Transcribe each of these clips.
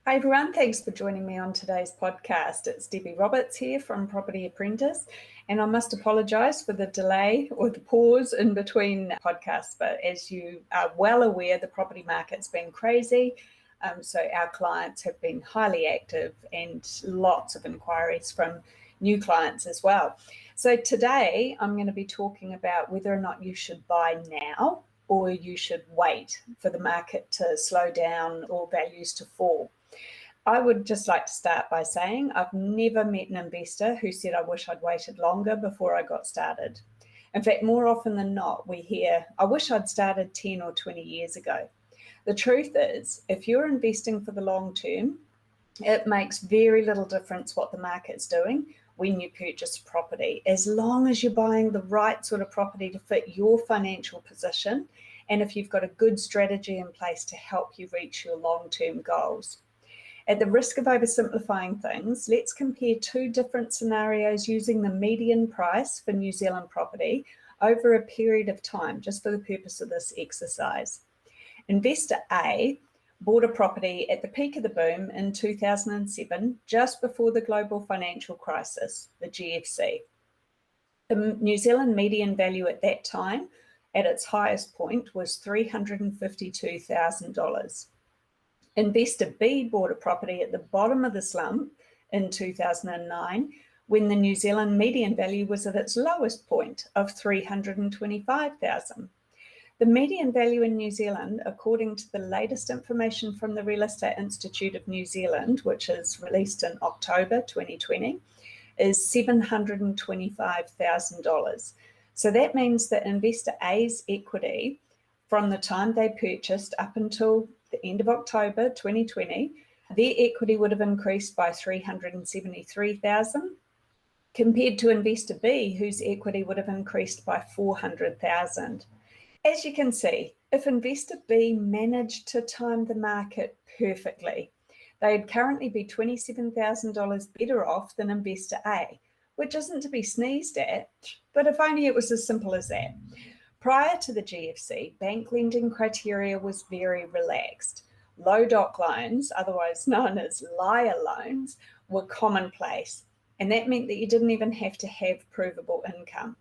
Hi everyone, thanks for joining me on today's podcast. It's Debbie Roberts here from Property Apprentice, and I must apologise for the delay or the pause in between podcasts, but as you are well aware, the property market's been crazy, so our clients have been highly active and lots of inquiries from new clients as well. So today I'm going to be talking about whether or not you should buy now or you should wait for the market to slow down or values to fall. I would just like to start by saying I've never met an investor who said, I wish I'd waited longer before I got started. In fact, more often than not, we hear, I wish I'd started 10 or 20 years ago. The truth is, if you're investing for the long term, it makes very little difference what the market's doing when you purchase a property, as long as you're buying the right sort of property to fit your financial position, and if you've got a good strategy in place to help you reach your long-term goals. At the risk of oversimplifying things, let's compare two different scenarios using the median price for New Zealand property over a period of time, just for the purpose of this exercise. Investor A bought a property at the peak of the boom in 2007, just before the global financial crisis, the GFC. The New Zealand median value at that time, at its highest point, was $352,000. Investor B bought a property at the bottom of the slump in 2009, when the New Zealand median value was at its lowest point of $325,000. The median value in New Zealand, according to the latest information from the Real Estate Institute of New Zealand, which is released in October 2020, is $725,000. So that means that Investor A's equity from the time they purchased up until the end of October 2020, their equity would have increased by $373,000 compared to Investor B, whose equity would have increased by $400,000. As you can see, if Investor B managed to time the market perfectly, they'd currently be $27,000 better off than Investor A, which isn't to be sneezed at, but if only it was as simple as that. Prior to the GFC, bank lending criteria was very relaxed. Low doc loans, otherwise known as liar loans, were commonplace, and that meant that you didn't even have to have provable income.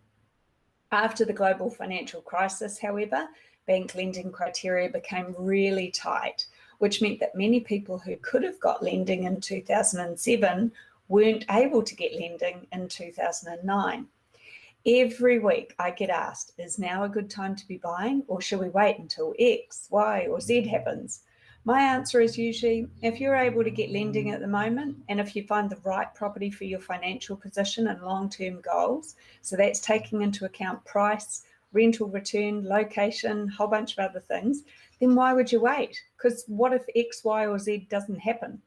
After the global financial crisis, however, bank lending criteria became really tight, which meant that many people who could have got lending in 2007 weren't able to get lending in 2009. Every week I get asked, is now a good time to be buying, or should we wait until X, Y, or Z happens? My answer is usually, if you're able to get lending at the moment, and if you find the right property for your financial position and long-term goals, so that's taking into account price, rental return, location, a whole bunch of other things, then why would you wait? Because what if X, Y, or Z doesn't happen?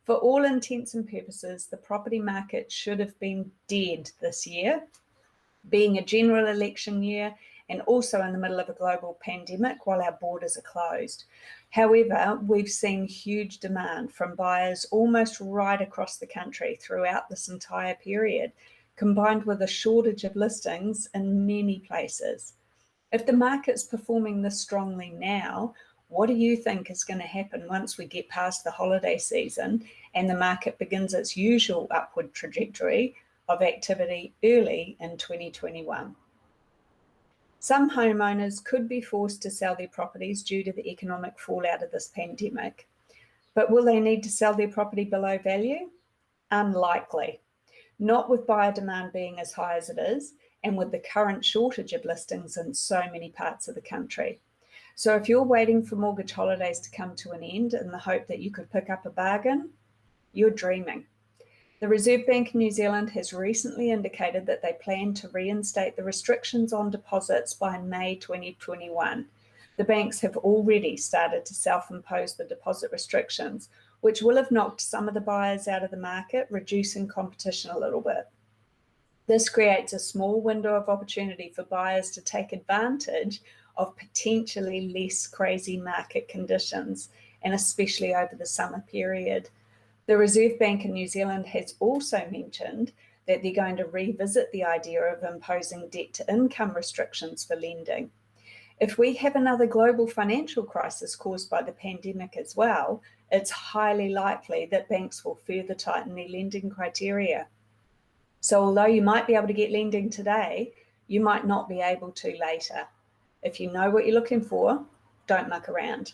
For all intents and purposes, the property market should have been dead this year, being a general election year and also in the middle of a global pandemic while our borders are closed. However, we've seen huge demand from buyers almost right across the country throughout this entire period, combined with a shortage of listings in many places. If the market's performing this strongly now, what do you think is going to happen once we get past the holiday season and the market begins its usual upward trajectory of activity early in 2021? Some homeowners could be forced to sell their properties due to the economic fallout of this pandemic, but will they need to sell their property below value? Unlikely. Not with buyer demand being as high as it is, and with the current shortage of listings in so many parts of the country. So if you're waiting for mortgage holidays to come to an end in the hope that you could pick up a bargain, you're dreaming. The Reserve Bank of New Zealand has recently indicated that they plan to reinstate the restrictions on deposits by May 2021. The banks have already started to self-impose the deposit restrictions, which will have knocked some of the buyers out of the market, reducing competition a little bit. This creates a small window of opportunity for buyers to take advantage of potentially less crazy market conditions, and especially over the summer period. The Reserve Bank of New Zealand has also mentioned that they're going to revisit the idea of imposing debt-to-income restrictions for lending. If we have another global financial crisis caused by the pandemic as well, it's highly likely that banks will further tighten their lending criteria. So although you might be able to get lending today, you might not be able to later. If you know what you're looking for, don't muck around.